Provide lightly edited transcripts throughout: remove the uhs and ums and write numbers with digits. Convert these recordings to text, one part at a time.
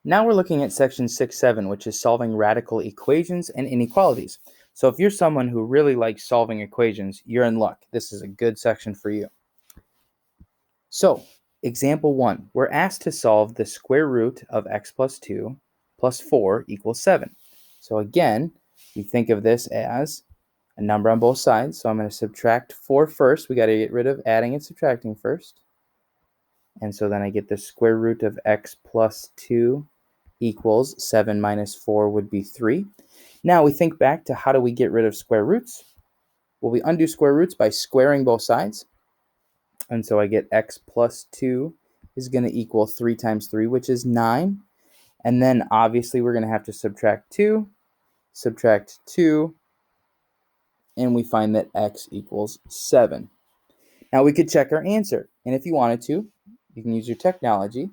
Now we're looking at section 6.7, which is solving radical equations and inequalities. So if you're someone who really likes solving equations, you're in luck. This is a good section for you. So, example 1, we're asked to solve the square root of x plus 2 plus 4 equals 7. So again, we think of this as a number on both sides. So I'm going to subtract 4 first. We got to get rid of adding and subtracting first. And so then I get the square root of x plus 2 equals 7 minus 4 would be 3. Now we think back to how do we get rid of square roots? Well, we undo square roots by squaring both sides. And so I get x plus 2 is going to equal 3 times 3, which is 9. And then obviously we're going to have to subtract 2, and we find that x equals 7. Now we could check our answer. And if you wanted to, you can use your technology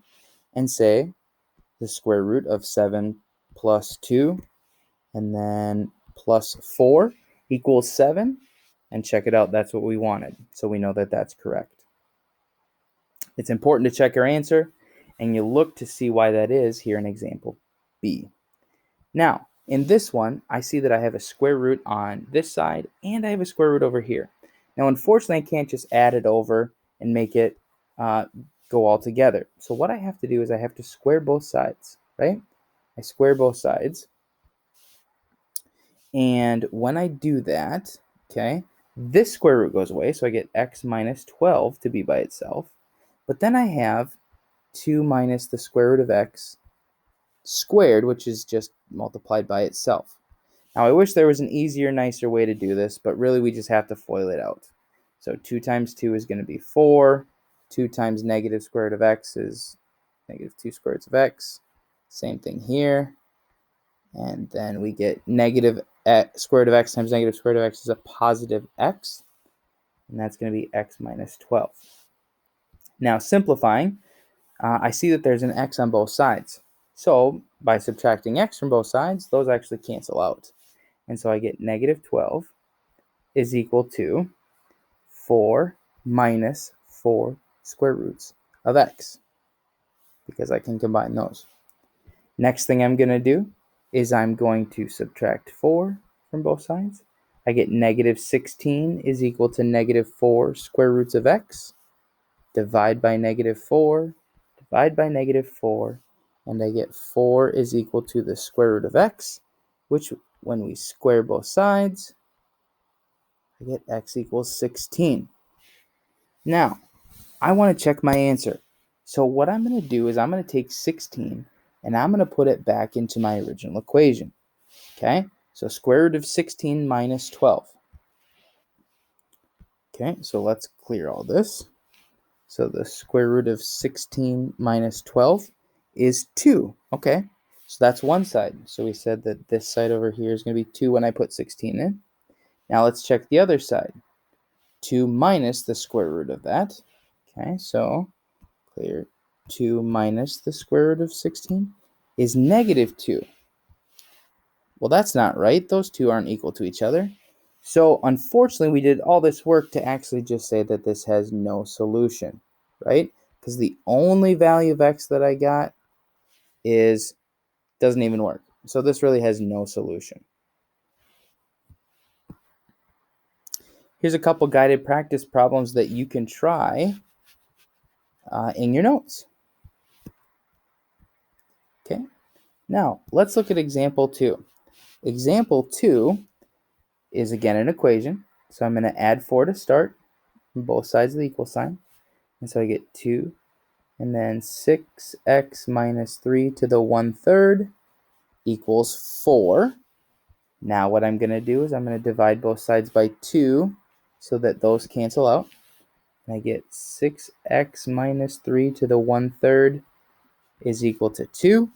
and say the square root of 7 plus 2 and then plus 4 equals 7. And check it out, that's what we wanted. So we know that that's correct. It's important to check your answer, and you look to see why that is here in example B. Now, in this one, I see that I have a square root on this side, and I have a square root over here. Now, unfortunately, I can't just add it over and make it go all together. So what I have to do is I have to square both sides, right? I square both sides. And when I do that, okay, this square root goes away, so I get x minus 12 to be by itself. But then I have 2 minus the square root of x squared, which is just multiplied by itself. Now, I wish there was an easier, nicer way to do this, but really we just have to FOIL it out. So 2 times 2 is going to be 4. 2 times negative square root of x is negative 2 square roots of x. Same thing here. And then we get negative square root of x times negative square root of x is a positive x. And that's going to be x minus 12. Now, simplifying, I see that there's an x on both sides. So by subtracting x from both sides, those actually cancel out. And so I get negative 12 is equal to 4 minus 4 square roots of x, because I can combine those. Next thing I'm going to do is I'm going to subtract 4 from both sides. I get negative 16 is equal to negative 4 square roots of x. Divide by negative 4, divide by negative 4, and I get 4 is equal to the square root of x, which when we square both sides, I get x equals 16. Now, I want to check my answer. So what I'm going to do is I'm going to take 16 and I'm going to put it back into my original equation. Okay, so square root of 16 minus 12. Okay, so let's clear all this. So the square root of 16 minus 12 is 2. Okay, so that's one side. So we said that this side over here is going to be 2 when I put 16 in. Now let's check the other side. 2 minus the square root of that. Okay, so clear 2 minus the square root of 16 is negative 2. Well, that's not right. Those two aren't equal to each other. So unfortunately, we did all this work to actually just say that this has no solution, right? Because the only value of x that I got doesn't even work. So this really has no solution. Here's a couple guided practice problems that you can try in your notes. Okay, now let's look at example 2. Example 2 is again an equation. So I'm going to add 4 to start from both sides of the equal sign. And so I get 2 and then 6x minus 3 to the 1/3 equals 4. Now what I'm going to do is I'm going to divide both sides by 2 so that those cancel out. And I get 6x minus 3 to the 1/3 is equal to 2.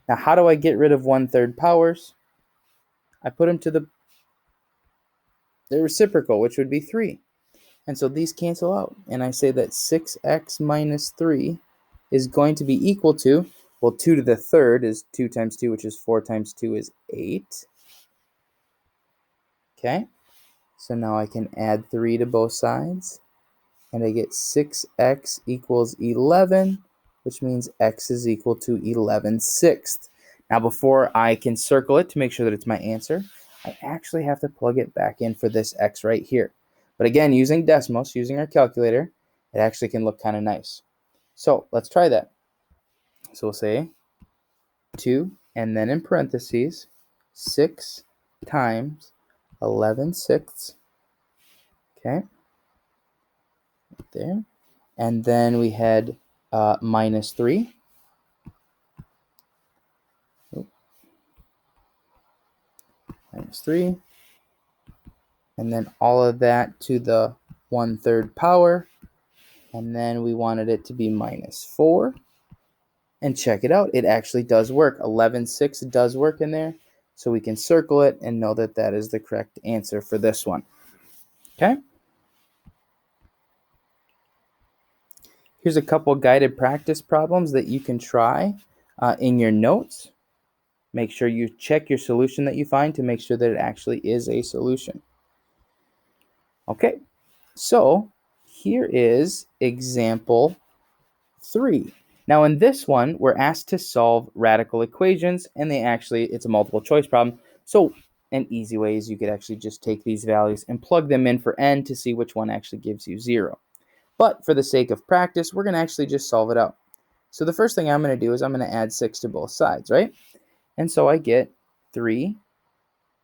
Now how do I get rid of 1/3 powers? I put them to the reciprocal, which would be 3. And so these cancel out. And I say that 6x minus 3 is going to be equal to, well, 2 to the 3rd is 2 times 2, which is 4 times 2 is 8. Okay, so now I can add 3 to both sides. And I get 6x equals 11, which means x is equal to 11/6. Now, before I can circle it to make sure that it's my answer, I actually have to plug it back in for this x right here. But again, using Desmos, using our calculator, it actually can look kind of nice. So let's try that. So we'll say 2, and then in parentheses, 6 times 11/6. Okay, right there. And then we had minus 3. Minus 3. And then all of that to the 1/3 power. And then we wanted it to be minus 4. And check it out. It actually does work. 11/6 does work in there. So we can circle it and know that that is the correct answer for this one. Okay. Here's a couple guided practice problems that you can try in your notes. Make sure you check your solution that you find to make sure that it actually is a solution. Okay, so here is example 3. Now in this one, we're asked to solve radical equations, and it's a multiple choice problem. So an easy way is you could actually just take these values and plug them in for n to see which one actually gives you 0. But for the sake of practice, we're going to actually just solve it out. So the first thing I'm going to do is I'm going to add 6 to both sides, right? And so I get 3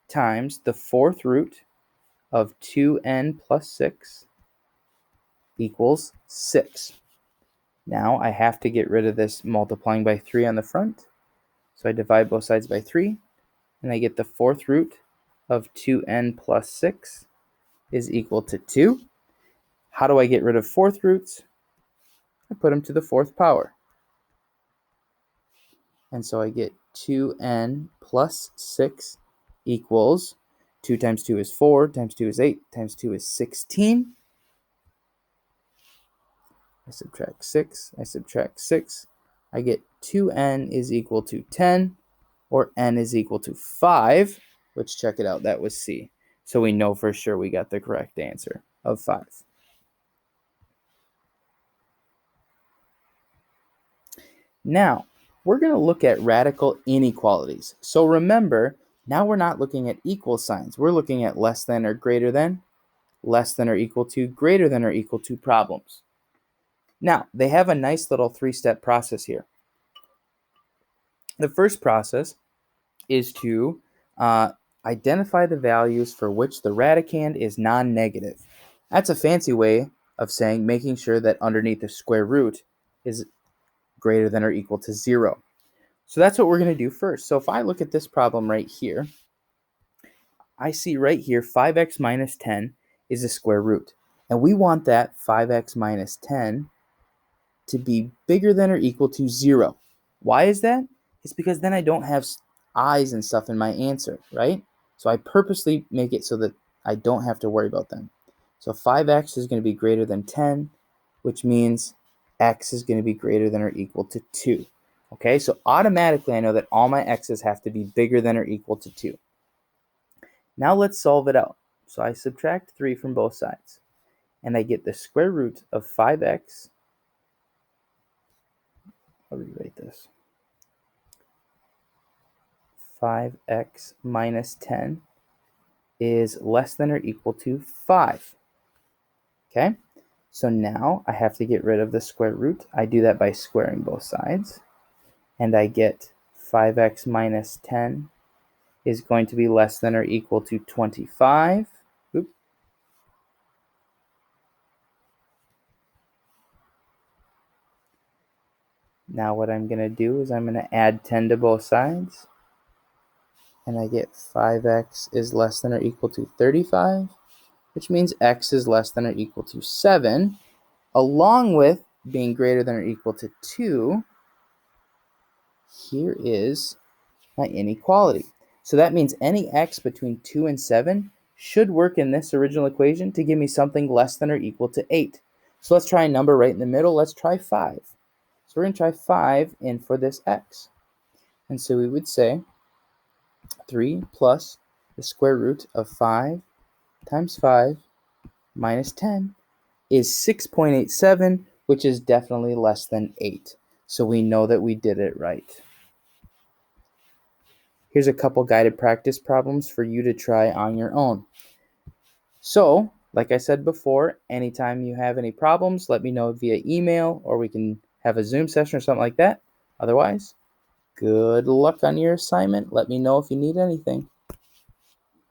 times the 4th root of 2n plus 6 equals 6. Now I have to get rid of this multiplying by 3 on the front. So I divide both sides by 3, and I get the 4th root of 2n plus 6 is equal to 2. How do I get rid of 4th roots? I put them to the 4th power. And so I get 2n plus 6 equals 2 times 2 is 4, times 2 is 8, times 2 is 16. I subtract 6, I subtract 6. I get 2n is equal to 10, or n is equal to 5, which, check it out, that was C. So we know for sure we got the correct answer of 5. Now, we're going to look at radical inequalities. So remember, now we're not looking at equal signs. We're looking at less than or greater than, less than or equal to, greater than or equal to problems. Now, they have a nice little 3-step process here. The first process is to identify the values for which the radicand is non-negative. That's a fancy way of saying making sure that underneath the square root is greater than or equal to 0. So that's what we're going to do first. So if I look at this problem right here, I see right here 5x minus 10 is a square root. And we want that 5x minus 10 to be bigger than or equal to 0. Why is that? It's because then I don't have i's and stuff in my answer, right? So I purposely make it so that I don't have to worry about them. So 5x is going to be greater than 10, which means x is going to be greater than or equal to 2. Okay, so automatically I know that all my x's have to be bigger than or equal to 2. Now let's solve it out. So I subtract 3 from both sides, and I get the square root of 5x. I'll rewrite this. 5x minus 10 is less than or equal to 5. Okay, so now I have to get rid of the square root. I do that by squaring both sides, and I get 5x minus 10 is going to be less than or equal to 25. Oops. Now what I'm going to do is I'm going to add 10 to both sides, and I get 5x is less than or equal to 35, which means x is less than or equal to 7, along with being greater than or equal to 2. Here is my inequality. So that means any x between 2 and 7 should work in this original equation to give me something less than or equal to 8. So let's try a number right in the middle. Let's try 5. So we're going to try 5 in for this x. And so we would say 3 plus the square root of 5 times 5 minus 10 is 6.87, which is definitely less than 8. So we know that we did it right. Here's a couple guided practice problems for you to try on your own. So, like I said before, anytime you have any problems, let me know via email, or we can have a Zoom session or something like that. Otherwise, good luck on your assignment. Let me know if you need anything.